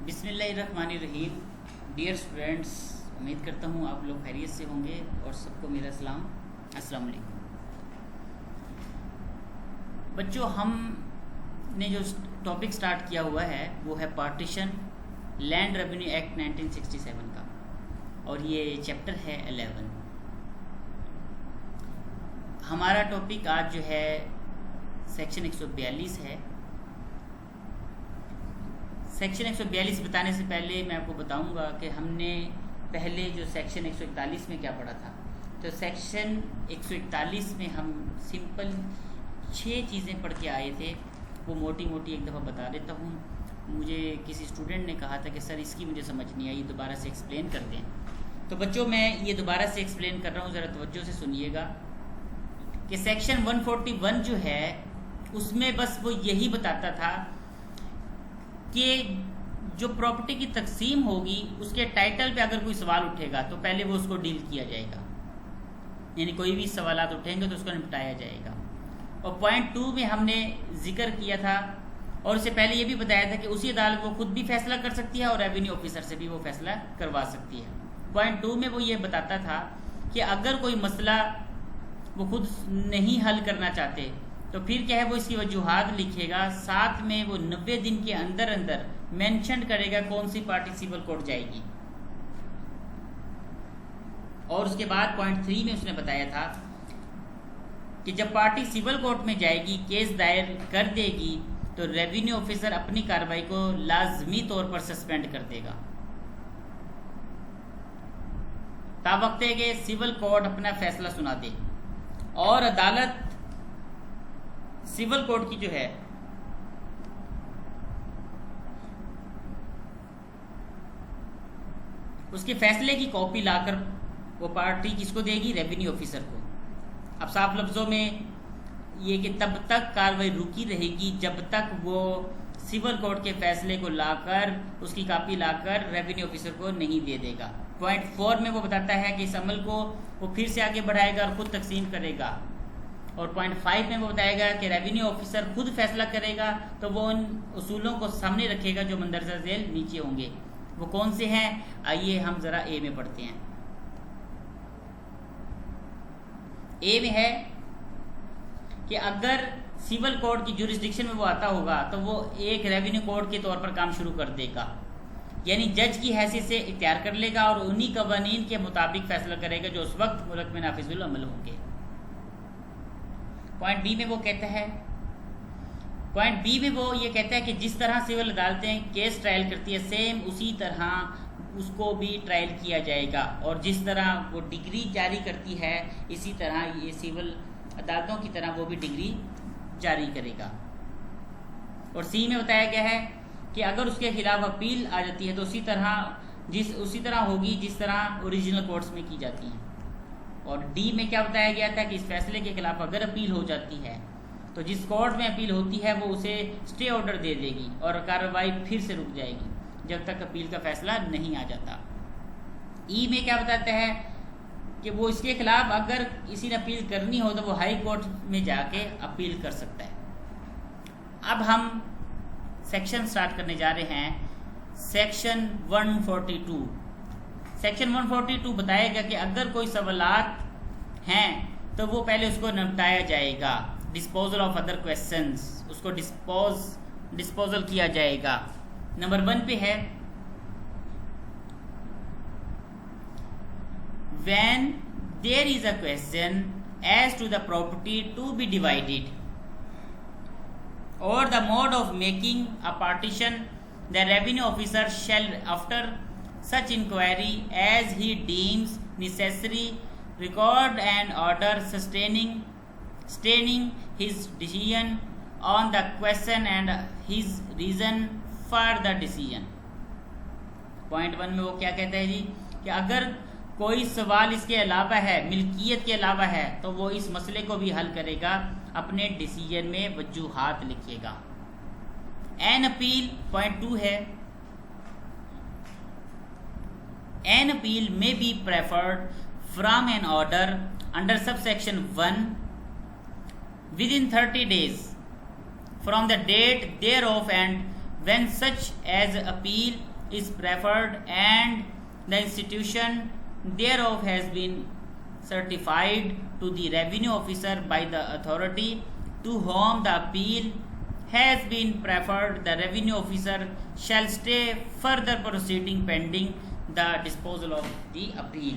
بسم اللہ الرحمن الرحیم. ڈیئر اسٹوڈینٹس، امید کرتا ہوں آپ لوگ خیریت سے ہوں گے اور سب کو میرا سلام. السلام علیکم بچوں. ہم نے جو ٹاپک سٹارٹ کیا ہوا ہے وہ ہے پارٹیشن لینڈ ریونیو ایکٹ 1967 کا، اور یہ چیپٹر ہے 11. ہمارا ٹاپک آج جو ہے سیکشن 142 ہے. سیکشن 142 بتانے سے پہلے میں آپ کو بتاؤں گا کہ ہم نے پہلے جو سیکشن 141 میں کیا پڑھا تھا. تو سیکشن 141 میں ہم سمپل 6 چیزیں پڑھ کے آئے تھے. وہ موٹی موٹی ایک دفعہ بتا دیتا ہوں. مجھے کسی اسٹوڈنٹ نے کہا تھا کہ سر اس کی مجھے سمجھ نہیں آئی، دوبارہ سے ایکسپلین کر دیں. تو بچوں میں یہ دوبارہ سے ایکسپلین کر رہا ہوں، ذرا توجہ سے سنیے گا کہ سیکشن 141 جو ہے اس میں بس وہ یہی بتاتا تھا کہ جو پراپرٹی کی تقسیم ہوگی اس کے ٹائٹل پہ اگر کوئی سوال اٹھے گا تو پہلے وہ اس کو ڈیل کیا جائے گا، یعنی کوئی بھی سوالات اٹھیں گے تو اس کو نپٹایا جائے گا. اور پوائنٹ 2 میں ہم نے ذکر کیا تھا، اور اس سے پہلے یہ بھی بتایا تھا کہ اسی عدالت وہ خود بھی فیصلہ کر سکتی ہے اور ریونیو آفیسر سے بھی وہ فیصلہ کروا سکتی ہے. پوائنٹ 2 میں وہ یہ بتاتا تھا کہ اگر کوئی مسئلہ وہ خود نہیں حل کرنا چاہتے تو پھر کیا ہے، وہ اس کی وجوہات لکھے گا، ساتھ میں وہ 90 دن کے اندر مینشن کرے گا کون سی پارٹی سول کورٹ جائے گی. اور اس کے بعد پوائنٹ 3 میں اس نے بتایا تھا کہ جب پارٹی سول کورٹ میں جائے گی، کیس دائر کر دے گی، تو ریونیو آفیسر اپنی کارروائی کو لازمی طور پر سسپینڈ کر دے گا تا وقت ہے کہ سول کورٹ اپنا فیصلہ سنا دے. اور عدالت سول کورٹ کی جو ہے اس کے فیصلے کی کاپی لا کر وہ پارٹی کس کو دے گی؟ ریونیو آفیسر کو. اب صاف لفظوں میں یہ کہ تب تک کارروائی رکی رہے گی جب تک وہ سول کورٹ کے فیصلے کو لا کر اس کی کاپی لا کر ریونیو آفیسر کو نہیں دے دے گا. پوائنٹ 4 میں وہ بتاتا ہے کہ اس عمل کو وہ پھر سے آگے بڑھائے گا اور خود تقسیم کرے گا. اور پوائنٹ 5 میں وہ بتائے گا کہ ریونیو آفیسر خود فیصلہ کرے گا تو وہ ان اصولوں کو سامنے رکھے گا جو مندرجہ ذیل نیچے ہوں گے. وہ کون سے ہیں؟ آئیے ہم ذرا اے میں پڑھتے ہیں. اے میں ہے کہ اگر سول کورٹ کی جورسڈکشن میں وہ آتا ہوگا تو وہ ایک ریونیو کورٹ کے طور پر کام شروع کر دے گا، یعنی جج کی حیثیت سے اختیار کر لے گا اور انہی قوانین کے مطابق فیصلہ کرے گا جو اس وقت ملک میں نافذ العمل ہوں گے. پوائنٹ بی میں وہ یہ کہتا ہے کہ جس طرح سول عدالتیں کیس ٹرائل کرتی ہے، سیم اسی طرح اس کو بھی ٹرائل کیا جائے گا، اور جس طرح وہ ڈگری جاری کرتی ہے اسی طرح یہ سول عدالتوں کی طرح وہ بھی ڈگری جاری کرے گا. اور سی میں بتایا گیا ہے کہ اگر اس کے خلاف اپیل آ جاتی ہے تو اسی طرح ہوگی جس طرح اوریجنل کورٹس میں کی جاتی ہیں. اور ڈی میں کیا بتایا گیا تھا کہ اس فیصلے کے خلاف اگر اپیل ہو جاتی ہے تو جس کورٹ میں اپیل ہوتی ہے وہ اسے اسٹے آرڈر دے دے گی اور کارروائی پھر سے رک جائے گی جب تک اپیل کا فیصلہ نہیں آ جاتا. ای میں کیا بتاتا ہے کہ وہ اس کے خلاف اگر کسی نے اپیل کرنی ہو تو وہ ہائی کورٹ میں جا کے اپیل کر سکتا ہے. اب ہم سیکشن سٹارٹ کرنے جا رہے ہیں. سیکشن 142. سیکشن 142 بتائے گا کہ اگر کوئی سوالات ہیں تو وہ پہلے اس کو نپٹایا جائے گا. ڈسپوزل آف ادر کویسچنز، اس کو ڈسپوزل کیا جائے گا. نمبر 1 پہ ہے when there is a question as to the property to be divided or the mode of making a partition, the revenue officer shall, after such inquiry as he deems necessary, record an order sustaining his decision on the question and his reason for the decision. Point 1 میں وہ کیا کہتا ہے جی کہ اگر کوئی سوال اس کے علاوہ ہے، ملکیت کے علاوہ ہے، تو وہ اس مسئلے کو بھی حل کرے گا، اپنے ڈیسیجن میں وجوہات لکھے گا. این اپیل پوائنٹ 2 ہے. An appeal may be preferred from an order under subsection 1 within 30 days from the date thereof, and when such as appeal is preferred and the institution thereof has been certified to the revenue officer by the authority to whom the appeal has been preferred, the revenue officer shall stay further proceeding pending the disposal of the appeal.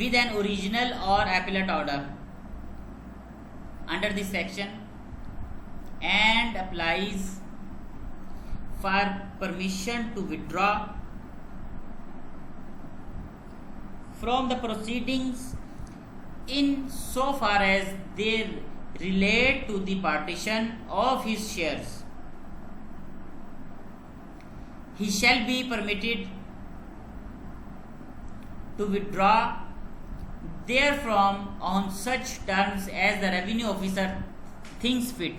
with an original or appellate order under this section and applies for permission to withdraw from the proceedings in so far as they relate to the partition of his shares, he shall be permitted to withdraw therefrom on such terms as the revenue officer thinks fit.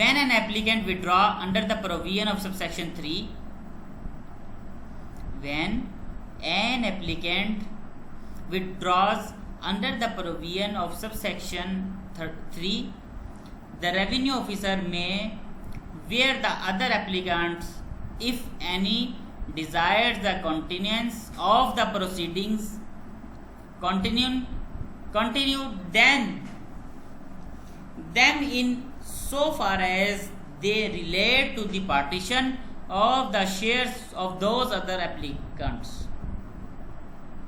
when an applicant withdraw under the provision of subsection 3, when an applicant withdraws under the provision of subsection 3, the revenue officer may, where the other applicants, if any, desires the continuance of the proceedings, continue them in so far as they relate to the partition of the shares of those other applicants.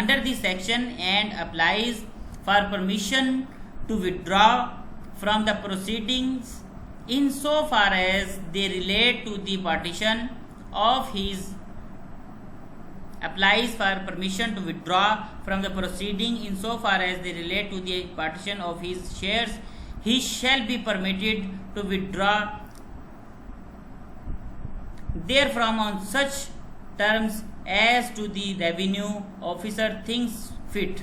under this section and applies for permission to withdraw from the proceedings in so far as they relate to the partition of his, applies for permission to withdraw from the proceeding in so far as they relate to the partition of his shares, he shall be permitted to withdraw therefrom on such terms as to the revenue officer thinks fit.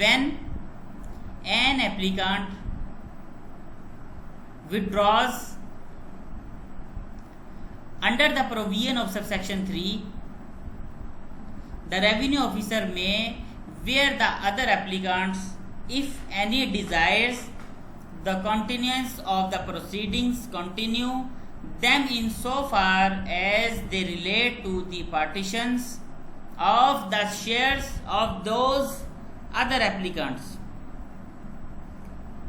when an applicant withdraws under the provision of subsection 3, the revenue officer may, where the other applicants, if any, desires the continuance of the proceedings, continue them in so far as they relate to the partitions of the shares of those other applicants.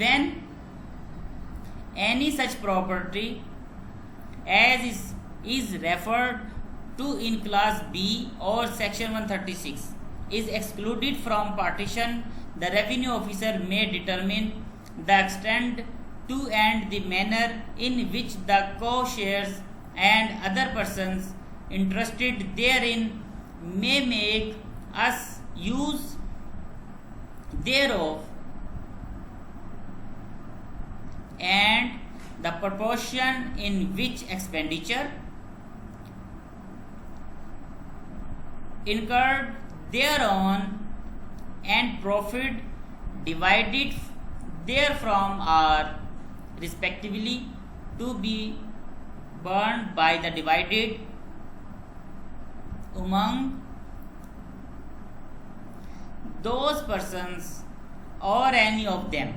When any such property as is referred to in class B or section 136 is excluded from partition, the revenue officer may determine the extent to and the manner in which the co-shares and other persons interested therein may make us use thereof, and the proportion in which expenditure incurred thereon and profit divided therefrom are respectively to be borne by the divided among those persons or any of them।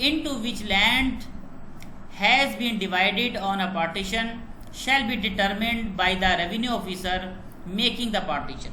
into which land has been divided on a partition shall be determined by the revenue officer making the partition।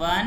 1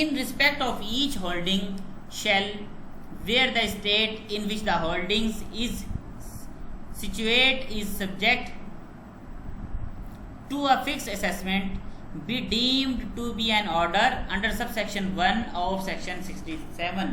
in respect of each holding shall, where the state in which the holdings is situate is subject to a fixed assessment, be deemed to be an order under subsection 1 of section 67।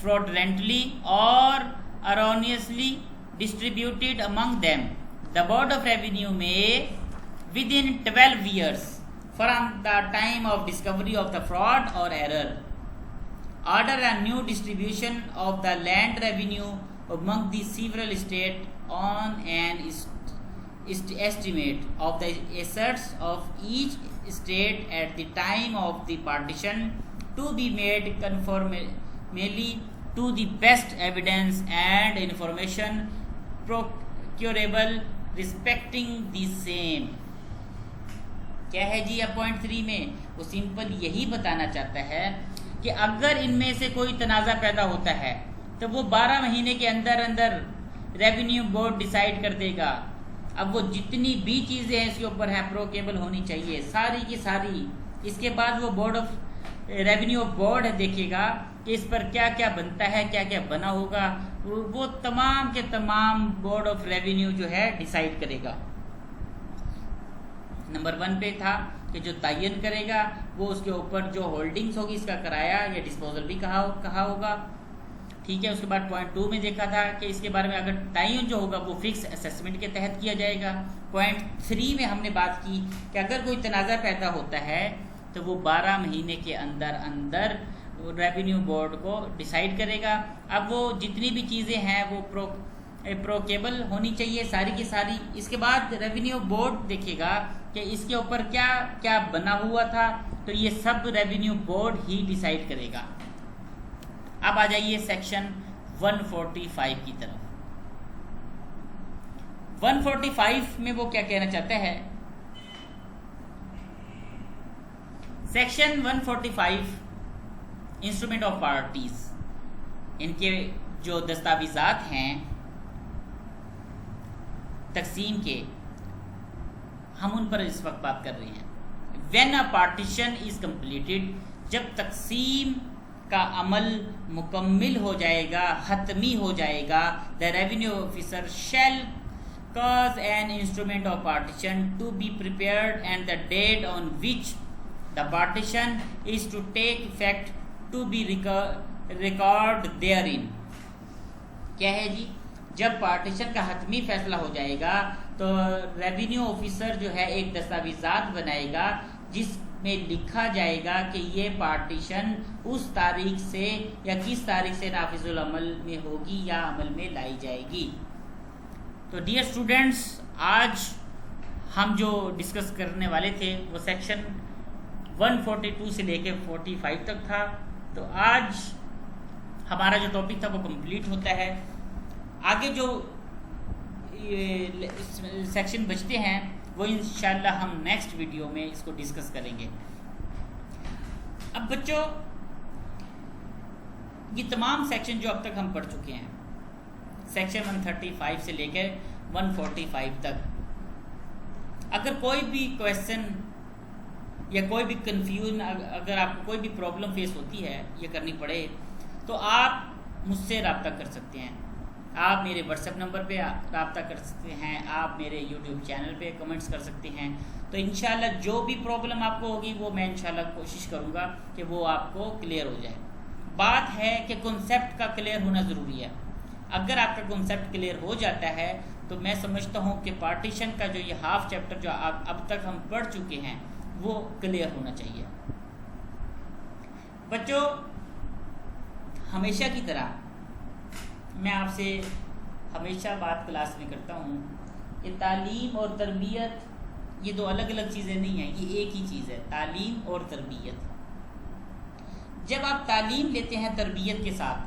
fraudulently or erroneously distributed among them, the Board of Revenue may within 12 years from the time of discovery of the fraud or error order a new distribution of the land revenue among the several states on an estimate of the assets of each state at the time of the partition to be made conformally to the best evidence and information procurable respecting the same. کیا ہے جی اب point 3 میں وہ simple یہی بتانا چاہتا ہے کہ اگر ان میں سے کوئی تنازع پیدا ہوتا ہے تو وہ 12 مہینے کے اندر اندر ریونیو بورڈ ڈیسائیڈ کر دے گا. اب وہ جتنی بھی چیزیں ہیں اس کے اوپر ہیں پروکیبل ہونی چاہیے ساری کی ساری. اس کے بعد وہ بورڈ آف ریونیو بورڈ دیکھے گا کہ اس پر کیا کیا بنتا ہے کیا کیا بنا ہوگا, وہ تمام کے تمام بورڈ آف ریونیو جو ہے ڈیسائیڈ کرے گا. نمبر 1 پہ تھا کہ جو تعین کرے گا وہ اس کے اوپر جو ہولڈنگز ہوگی اس کا کرایہ یا ڈسپوزل بھی کہا ہوگا. ٹھیک ہے. اس کے بعد پوائنٹ 2 میں دیکھا تھا کہ اس کے بارے میں اگر تعین جو ہوگا وہ فکس اسیسمنٹ کے تحت کیا جائے گا. پوائنٹ 3 میں ہم نے بات کی کہ اگر کوئی تنازع پیدا ہوتا ہے تو وہ 12 مہینے کے اندر اندر ریونیو بورڈ کو ڈیسائیڈ کرے گا. اب وہ جتنی بھی چیزیں ہیں وہ پروکیبل ہونی چاہیے ساری کی ساری. اس کے بعد ریونیو بورڈ دیکھے گا کہ اس کے اوپر کیا کیا بنا ہوا تھا, تو یہ سب ریونیو بورڈ ہی ڈیسائیڈ کرے گا. اب آ جائیے سیکشن 145 کی طرف. 145 میں وہ کیا کہنا چاہتا ہے. سیکشن 145 انسٹرومنٹ آف پارٹیز, ان کے جو دستاویزات ہیں تقسیم کے, ہم ان پر اس وقت بات کر رہے ہیں. When a partition is completed, جب تقسیم کا عمل مکمل ہو جائے گا حتمی ہو جائے گا, the revenue officer shall cause an instrument of partition to be prepared and the date on which the partition is to take effect to be record therein. کیا ہے جی, جب پارٹیشن کا حتمی فیصلہ ہو جائے گا تو ریونیو آفیسر جو ہے ایک دستاویزات بنائے گا جس میں لکھا جائے گا کہ یہ پارٹیشن اس تاریخ سے یا کس تاریخ سے نافذ العمل میں ہوگی یا عمل میں لائی جائے گی. تو ڈیئر اسٹوڈنٹس, آج ہم جو ڈسکس کرنے والے تھے وہ سیکشن 142 سے لے کے 45 تک تھا. تو آج ہمارا جو ٹاپک تھا وہ کمپلیٹ ہوتا ہے. آگے جو سیکشن بچتے ہیں وہ انشاءاللہ ہم نیکسٹ ویڈیو میں اس کو ڈسکس کریں گے. اب بچوں, یہ تمام سیکشن جو اب تک ہم پڑھ چکے ہیں, سیکشن 135 سے لے کے 145 تک, اگر کوئی بھی کویسچن یا کوئی بھی کنفیوژن, اگر آپ کو کوئی بھی پرابلم فیس ہوتی ہے یا کرنی پڑے تو آپ مجھ سے رابطہ کر سکتے ہیں. آپ میرے واٹس ایپ نمبر پہ رابطہ کر سکتے ہیں, آپ میرے یوٹیوب چینل پہ کمنٹس کر سکتے ہیں. تو انشاءاللہ جو بھی پرابلم آپ کو ہوگی وہ میں انشاءاللہ کوشش کروں گا کہ وہ آپ کو کلیئر ہو جائے. بات ہے کہ کنسیپٹ کا کلیئر ہونا ضروری ہے. اگر آپ کا کنسیپٹ کلیئر ہو جاتا ہے تو میں سمجھتا ہوں کہ پارٹیشن کا جو یہ ہاف چیپٹر جو اب تک ہم پڑھ چکے ہیں وہ کلیئر ہونا چاہیے. بچوں, ہمیشہ کی طرح میں آپ سے ہمیشہ بات کلاس میں کرتا ہوں کہ تعلیم اور تربیت یہ دو الگ الگ چیزیں نہیں ہیں, یہ ایک ہی چیز ہے, تعلیم اور تربیت. جب آپ تعلیم لیتے ہیں تربیت کے ساتھ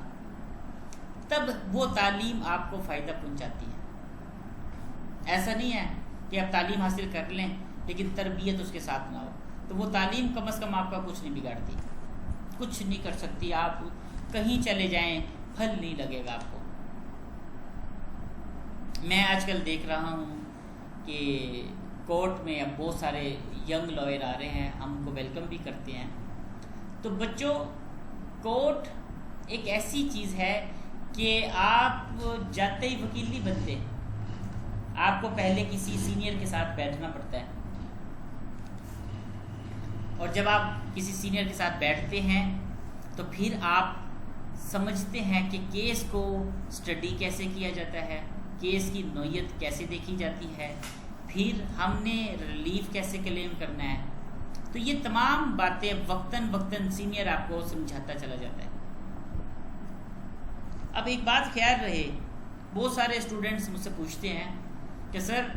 تب وہ تعلیم آپ کو فائدہ پہنچاتی ہے. ایسا نہیں ہے کہ آپ تعلیم حاصل کر لیں لیکن تربیت اس کے ساتھ نہ ہو, تو وہ تعلیم کم از کم آپ کا کچھ نہیں بگاڑتی, کچھ نہیں کر سکتی. آپ کہیں چلے جائیں پھل نہیں لگے گا آپ کو. میں آج کل دیکھ رہا ہوں کہ کورٹ میں اب بہت سارے ینگ لائر آ رہے ہیں, ہم کو ویلکم بھی کرتے ہیں. تو بچوں, کورٹ ایک ایسی چیز ہے کہ آپ جاتے ہی وکیل نہیں بنتے, آپ کو پہلے کسی سینئر کے ساتھ بیٹھنا پڑتا ہے, اور جب آپ کسی سینئر کے ساتھ بیٹھتے ہیں تو پھر آپ سمجھتے ہیں کہ کیس کو سٹڈی کیسے کیا جاتا ہے, کیس کی نوعیت کیسے دیکھی جاتی ہے, پھر ہم نے ریلیف کیسے کلیم کرنا ہے. تو یہ تمام باتیں وقتاً سینئر آپ کو سمجھاتا چلا جاتا ہے. اب ایک بات خیال رہے، بہت سارے اسٹوڈنٹس مجھ سے پوچھتے ہیں کہ سر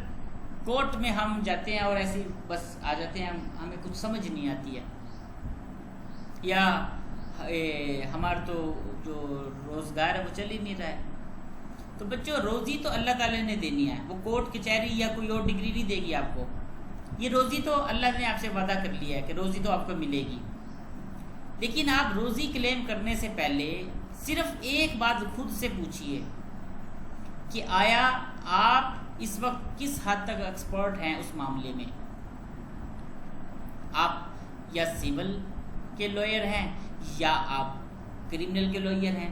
کورٹ میں ہم جاتے ہیں اور ایسے بس آ جاتے ہیں، ہمیں کچھ سمجھ نہیں آتی ہے، یا ہمارا تو جو روزگار ہے وہ چل ہی نہیں رہا ہے۔ تو بچوں، روزی تو اللہ تعالیٰ نے دینی ہے، وہ کورٹ کچہری یا کوئی اور ڈگری نہیں دے گی آپ کو، یہ روزی تو اللہ نے آپ سے وعدہ کر لیا ہے کہ روزی تو آپ کو ملے گی۔ لیکن آپ روزی کلیم کرنے سے پہلے صرف ایک بات خود سے پوچھئے کہ آیا آپ اس وقت کس حد تک ایکسپرٹ ہیں اس معاملے میں۔ آپ یا سول کے لوئر ہیں یا آپ کرمنل کے لوئر ہیں،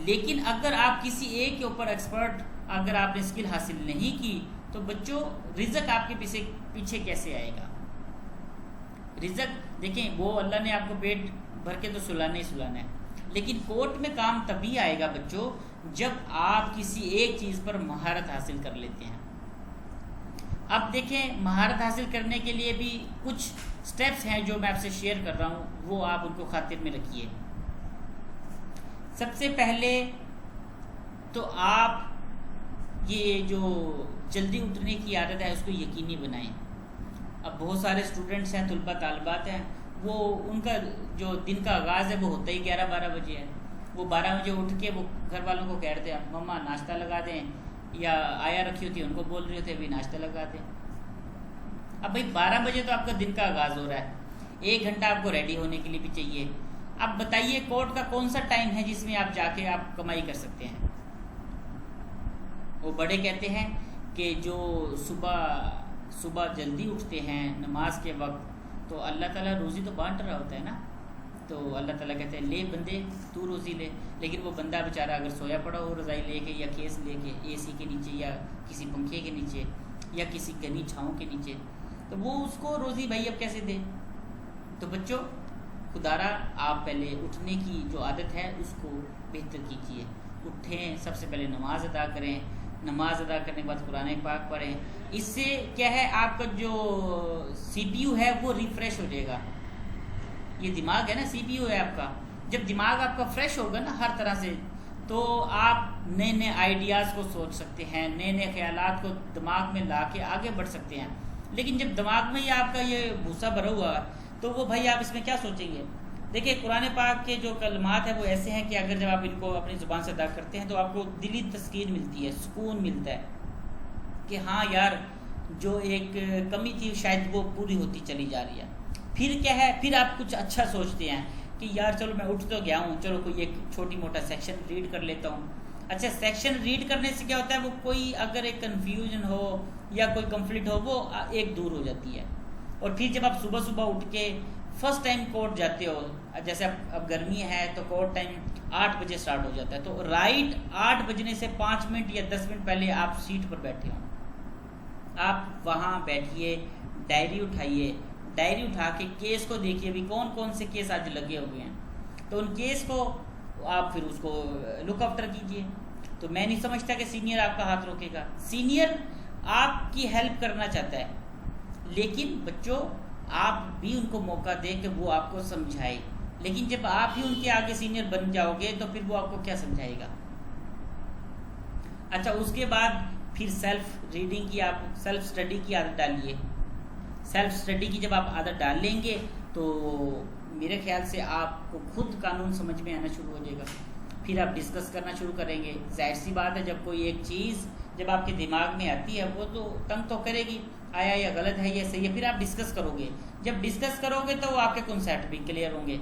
لیکن اگر آپ کسی ایک کے اوپر ایکسپرٹ، اگر آپ نے اسکل حاصل نہیں کی تو بچوں رزق آپ کے پیچھے کیسے آئے گا؟ رزق دیکھیں، وہ اللہ نے آپ کو پیٹ بھر کے تو سلانا ہی سلانا ہے، لیکن کورٹ میں کام تبھی آئے گا بچوں جب آپ کسی ایک چیز پر مہارت حاصل کر لیتے ہیں۔ اب دیکھیں، مہارت حاصل کرنے کے لیے بھی کچھ سٹیپس ہیں جو میں آپ سے شیئر کر رہا ہوں، وہ آپ ان کو خاطر میں رکھیے۔ سب سے پہلے تو آپ یہ جو جلدی اٹھنے کی عادت ہے اس کو یقینی بنائیں۔ اب بہت سارے اسٹوڈنٹس ہیں، طلباء طالبات ہیں، وہ ان کا جو دن کا آغاز ہے وہ ہوتا ہی 11-12 بجے ہے۔ وہ 12 بجے اٹھ کے وہ گھر والوں کو کہتے ہیں مما ناشتہ لگا دیں، یا آیا رکھی ہوتی ہے ان کو بول رہے ہوتے ہیں بھی ناشتہ لگا دیں۔ اب بھائی 12 بجے تو آپ کا دن کا آغاز ہو رہا ہے، 1 گھنٹہ آپ کو ریڈی ہونے کے لیے بھی چاہیے۔ اب بتائیے کورٹ کا کون سا ٹائم ہے جس میں آپ جا کے آپ کمائی کر سکتے ہیں؟ وہ بڑے کہتے ہیں کہ جو صبح جلدی اٹھتے ہیں نماز کے وقت، تو اللہ تعالیٰ روزی تو بانٹ رہا ہوتا ہے نا، تو اللہ تعالیٰ کہتے ہیں لے بندے تو روزی لے، لیکن وہ بندہ بیچارہ اگر سویا پڑا ہو رضائی لے کے یا کیس لے کے اے سی کے نیچے یا کسی پنکھے کے نیچے یا کسی گھنی چھاؤں کے نیچے، تو وہ اس کو روزی بھائی اب کیسے دے؟ تو بچوں خدارا آپ پہلے اٹھنے کی جو عادت ہے اس کو بہتر کیجیے، اٹھیں، سب سے پہلے نماز ادا کریں، نماز ادا کرنے کے بعد قرآن پاک پڑھیں۔ اس سے کیا ہے، آپ کا جو سی پی یو ہے وہ ریفریش ہو جائے گا۔ یہ دماغ ہے نا، سی پی یو ہے آپ کا، جب دماغ آپ کا فریش ہوگا نا ہر طرح سے، تو آپ نئے نئے آئیڈیاز کو سوچ سکتے ہیں، نئے نئے خیالات کو دماغ میں لا کے آگے بڑھ سکتے ہیں۔ لیکن جب دماغ میں یہ آپ کا یہ بھوسا بھرا ہوا تو وہ بھائی آپ اس میں کیا سوچیں گے؟ دیکھیں قرآن پاک کے جو کلمات ہیں وہ ایسے ہیں کہ اگر جب آپ ان کو اپنی زبان سے ادا کرتے ہیں تو آپ کو دلی تسکین ملتی ہے، سکون ملتا ہے کہ ہاں یار جو ایک کمی تھی شاید وہ پوری ہوتی چلی جا رہی ہے۔ پھر کیا ہے، پھر آپ کچھ اچھا سوچتے ہیں کہ یار چلو میں اٹھ تو گیا ہوں، چلو کوئی ایک چھوٹی موٹا سیکشن ریڈ کر لیتا ہوں۔ اچھا سیکشن ریڈ کرنے سے کیا ہوتا ہے، وہ کوئی اگر ایک کنفیوژن ہو یا کوئی کنفلکٹ ہو وہ ایک دور ہو جاتی ہے۔ اور پھر جب آپ صبح صبح اٹھ کے فرسٹ ٹائم کورٹ جاتے ہو، جیسے اب گرمی ہے تو کورٹ ٹائم 8 بجے سٹارٹ ہو جاتا ہے، تو رائٹ 8 بجنے سے 5 منٹ یا 10 منٹ پہلے آپ سیٹ پر بیٹھے ہوں، آپ وہاں بیٹھیے، ڈائری اٹھائیے، ڈائری اٹھا کے کیس کو دیکھیے بھی کون کون سے کیس آج لگے ہوئے ہیں، تو ان کیس کو آپ پھر اس کو لک آفٹر کیجیے۔ تو میں نہیں سمجھتا کہ سینئر آپ کا ہاتھ روکے گا، سینئر آپ کی ہیلپ کرنا چاہتا ہے، لیکن بچوں آپ بھی ان کو موقع دیں کہ وہ آپ کو سمجھائے، لیکن جب آپ ہی ان کے آگے سینئر بن جاؤ گے تو پھر وہ آپ کو کیا سمجھائے گا؟ اچھا اس کے بعد پھر سیلف ریڈنگ کی، آپ سیلف اسٹڈی کی عادت ڈالیے۔ سیلف اسٹڈی کی جب آپ عادت ڈال لیں گے تو میرے خیال سے آپ کو خود قانون سمجھ میں آنا شروع ہو جائے گا، پھر آپ ڈسکس کرنا شروع کریں گے۔ ظاہر سی بات ہے جب کوئی ایک چیز جب آپ کے دماغ میں آتی ہے وہ تو تنگ تو کرے گی، آیا یہ غلط ہے یہ صحیح ہے، پھر آپ ڈسکس کرو گے، جب ڈسکس کرو گے تو وہ آپ کے کنسیپٹ بھی کلیئر ہوں گے۔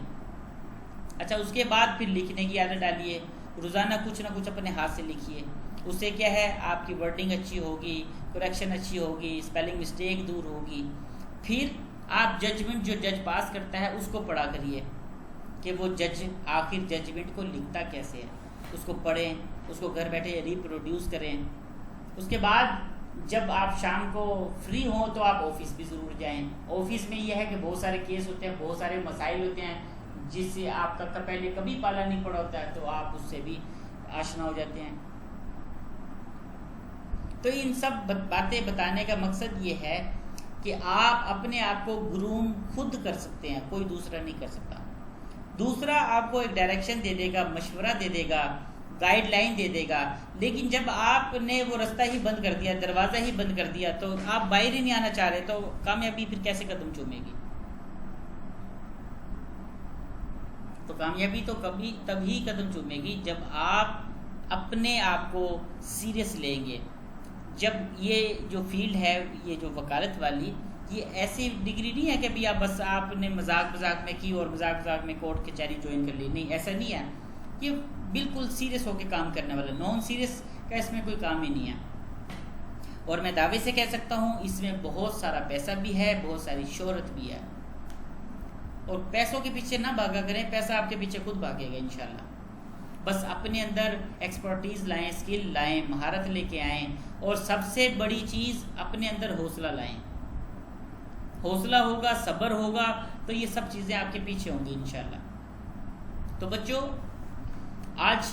اچھا اس کے بعد پھر لکھنے کی عادت ڈالیے، روزانہ کچھ نہ کچھ اپنے ہاتھ سے لکھیے، اس سے کیا ہے آپ کی ورڈنگ اچھی ہوگی، کریکشن اچھی ہوگی، اسپیلنگ مسٹیک دور ہوگی۔ پھر آپ ججمنٹ جو جج پاس کرتا ہے اس کو پڑھا کریے کہ وہ جج آخر ججمنٹ کو لکھتا کیسے ہے، اس کو پڑھیں، اس کو گھر بیٹھے ریپروڈیوس کریں۔ اس کے بعد جب آپ شام کو فری ہوں تو آپ آفس بھی ضرور جائیں۔ آفس میں یہ ہے کہ بہت سارے کیس ہوتے ہیں، بہت سارے مسائل ہوتے ہیں جس سے آپ کا پہلے کبھی پالا نہیں پڑا ہوتا ہے، تو آپ اس سے بھی آشنا ہو جاتے ہیں۔ تو ان سب باتیں بتانے کا مقصد یہ ہے کہ آپ اپنے آپ کو گروم خود کر سکتے ہیں، کوئی دوسرا نہیں کر سکتا۔ دوسرا آپ کو ایک ڈائریکشن دے دے گا، مشورہ دے دے گا، گائیڈ لائن دے دے گا، لیکن جب آپ نے وہ رستہ ہی بند کر دیا، دروازہ ہی بند کر دیا، تو آپ باہر ہی نہیں آنا چاہ رہے، تو کامیابی پھر کیسے قدم چومے گی؟ تو کامیابی تو تبھی قدم چومے گی جب آپ اپنے آپ کو سیریس لیں گے. جب یہ جو فیلڈ ہے، یہ جو وکالت والی، یہ ایسی ڈگری نہیں ہے کہ ابھی بس آپ نے مذاق میں کی اور مذاق میں کورٹ کچہری جوائن کر لی. نہیں، ایسا نہیں ہے. یہ بالکل سیریس ہو کے کام کرنے والا، نان سیریس کا اس میں کوئی کام ہی نہیں ہے. اور میں دعوے سے کہہ سکتا ہوں اس میں بہت سارا پیسہ بھی ہے، بہت ساری شہرت بھی ہے. اور پیسوں کے پیچھے نہ بھاگا کریں، پیسہ آپ کے پیچھے خود بھاگے گا انشاءاللہ. بس اپنے اندر ایکسپرٹیز لائیں، اسکل لائیں، مہارت لے کے آئیں، اور سب سے بڑی چیز اپنے اندر حوصلہ لائیں. حوصلہ ہوگا، صبر ہوگا، تو یہ سب چیزیں آپ کے پیچھے ہوں گی انشاءاللہ. تو بچوں، آج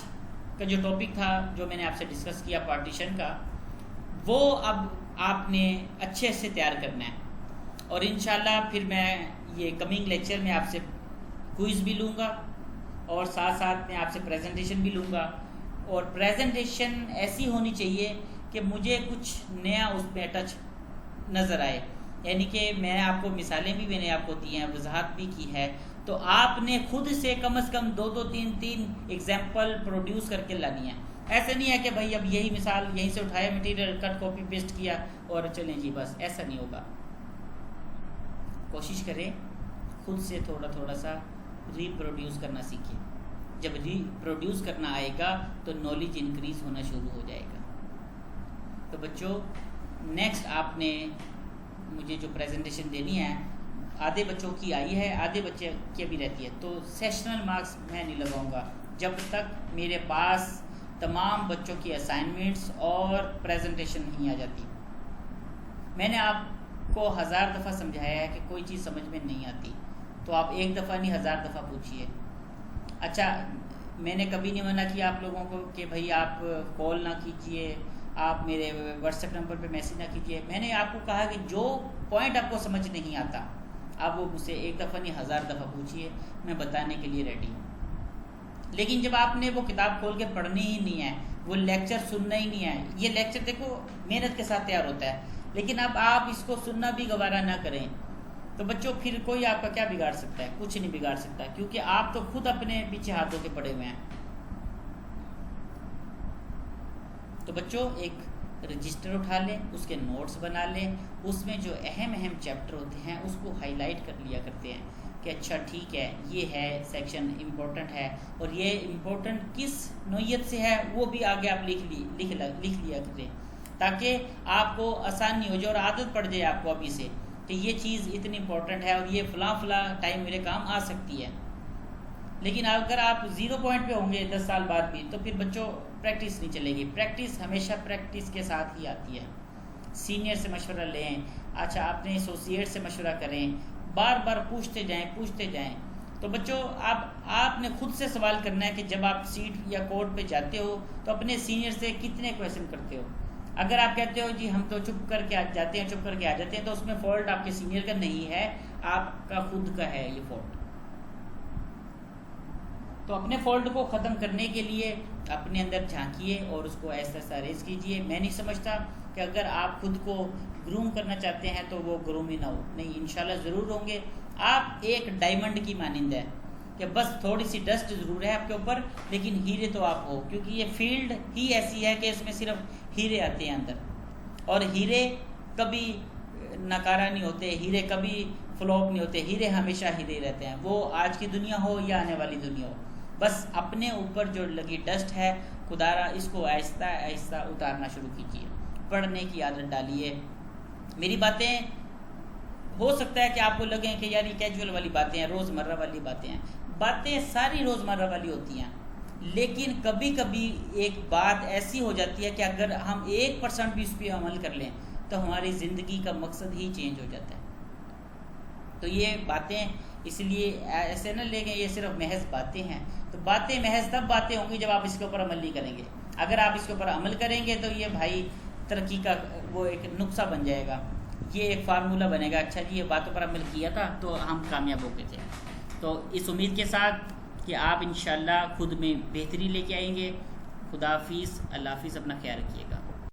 کا جو ٹاپک تھا، جو میں نے آپ سے ڈسکس کیا پارٹیشن کا، وہ اب آپ نے اچھے سے تیار کرنا ہے. اور انشاءاللہ پھر میں یہ کمنگ لیکچر میں آپ سے کوئز بھی لوں گا، اور ساتھ ساتھ میں آپ سے پریزنٹیشن بھی لوں گا. اور پریزنٹیشن ایسی ہونی چاہیے کہ مجھے کچھ نیا اس میں ٹچ نظر آئے. یعنی کہ میں آپ کو مثالیں بھی میں نے آپ کو دی ہیں، وضاحت بھی کی ہے، تو آپ نے خود سے کم از کم 2-3 ایگزامپل پروڈیوس کر کے لانی ہے. ایسا نہیں ہے کہ بھائی اب یہی مثال یہیں سے اٹھایا، مٹیریل کٹ کاپی پیسٹ کیا اور چلیں جی بس. ایسا نہیں ہوگا. کوشش کریں خود سے تھوڑا سا ری پروڈیوس کرنا سیکھیں. جب ری پروڈیوس کرنا آئے گا تو نالج انکریز ہونا شروع ہو جائے گا. تو بچوں، نیکسٹ آپ نے مجھے جو پریزنٹیشن دینی ہے، آدھے بچوں کی آئی ہے، آدھے بچے کی بھی رہتی ہے، تو سیشنل مارکس میں نہیں لگاؤں گا جب تک میرے پاس تمام بچوں کی اسائنمنٹس اور پریزنٹیشن نہیں آ جاتی. میں نے آپ کو 1000 دفعہ سمجھایا ہے کہ کوئی چیز سمجھ میں نہیں آتی تو آپ 1 دفعہ نہیں 1000 دفعہ پوچھیے. اچھا، میں نے کبھی نہیں منع کیا آپ لوگوں کو کہ بھائی آپ کال نہ کیجئے، آپ میرے واٹس ایپ نمبر پہ میسیج نہ کیجئے. میں نے آپ کو کہا کہ جو پوائنٹ آپ کو سمجھ نہیں آتا آپ وہ مجھ سے 1 دفعہ نہیں 1000 دفعہ پوچھیے، میں بتانے کے لیے ریڈی ہوں. لیکن جب آپ نے وہ کتاب کھول کے پڑھنی ہی نہیں ہے، وہ لیکچر سننا ہی نہیں ہے، یہ لیکچر دیکھو محنت کے ساتھ تیار ہوتا ہے، لیکن اب آپ اس کو سننا بھی گوارا نہ کریں، تو بچوں پھر کوئی آپ کا کیا بگاڑ سکتا ہے؟ کچھ نہیں بگاڑ سکتا، کیونکہ آپ تو خود اپنے پیچھے ہاتھوں کے پڑے ہوئے ہیں. تو بچوں، ایک رجسٹر اٹھا لیں، اس کے نوٹس بنا لیں، اس میں جو اہم چیپٹر ہوتے ہیں اس کو ہائی لائٹ کر لیا کرتے ہیں کہ اچھا ٹھیک ہے، یہ ہے سیکشن امپورٹنٹ ہے، اور یہ امپورٹنٹ کس نوعیت سے ہے وہ بھی آگے آپ لکھ لیا کریں، تاکہ آپ کو آسانی ہو جائے اور عادت پڑ جائے آپ کو ابھی سے کہ یہ چیز اتنی امپورٹنٹ ہے اور یہ فلاں ٹائم میرے کام آ سکتی ہے. لیکن اگر آپ 0 پوائنٹ پہ ہوں گے 10 سال بعد بھی، تو پھر بچوں پریکٹس نہیں چلے گی. پریکٹس ہمیشہ پریکٹس کے ساتھ ہی آتی ہے. سینئر سے مشورہ لیں، اچھا اپنے ایسوسیٹ سے مشورہ کریں، بار پوچھتے جائیں. تو بچوں، آپ نے خود سے سوال کرنا ہے کہ جب آپ سیٹ یا کورٹ پہ جاتے ہو تو اپنے سینئر سے کتنے کویشچن کرتے ہو. اگر آپ کہتے ہو جی ہم تو چپ کر کے آ جاتے ہیں، تو اس میں فالٹ آپ کے سینئر کا نہیں ہے، آپ کا خود کا ہے یہ فالٹ. تو اپنے فالٹ کو ختم کرنے کے لیے اپنے اندر جھانکیے اور اس کو ایسا ریز کیجیے. میں نہیں سمجھتا کہ اگر آپ خود کو گروم کرنا چاہتے ہیں تو وہ گروم ہی نہ ہو، نہیں، انشاءاللہ ضرور ہوں گے. آپ ایک ڈائمنڈ کی مانند ہے کہ بس تھوڑی سی ڈسٹ ضرور ہے آپ کے اوپر، لیکن ہیرے تو آپ ہو، کیونکہ یہ فیلڈ ہی ایسی ہے کہ اس میں صرف ہیرے آتے ہیں اندر، اور ہیرے کبھی ناکارہ نہیں ہوتے، ہیرے کبھی فلوپ نہیں ہوتے، ہیرے ہمیشہ ہیرے رہتے ہیں، وہ آج کی دنیا ہو یا آنے والی دنیا ہو. بس اپنے اوپر جو لگی ڈسٹ ہے، خدارا اس کو آہستہ اتارنا شروع کیجیے. پڑھنے کی عادت ڈالیے. میری باتیں ہو سکتا ہے کہ آپ کو لگیں کہ یار یہ کیجول والی باتیں ہیں، روزمرہ والی باتیں ہیں. باتیں ساری روزمرہ والی ہوتی ہیں، لیکن کبھی کبھی ایک بات ایسی ہو جاتی ہے کہ اگر ہم 1% بھی اس پہ عمل کر لیں تو ہماری زندگی کا مقصد ہی چینج ہو جاتا ہے. تو یہ باتیں اس لیے ایسے نہ لیں کہ یہ صرف محض باتیں ہیں. تو باتیں محض تب باتیں ہوں گی جب آپ اس کے اوپر عمل نہیں کریں گے. اگر آپ اس کے اوپر عمل کریں گے تو یہ بھائی ترقی کا وہ ایک نقصہ بن جائے گا، یہ ایک فارمولہ بنے گا. اچھا جی، یہ باتوں پر عمل کیا تھا تو ہم کامیاب ہو گئے تھے. تو اس امید کے ساتھ کہ آپ انشاءاللہ خود میں بہتری لے کے آئیں گے، خدا حافظ، اللہ حافظ، اپنا خیال رکھیے گا۔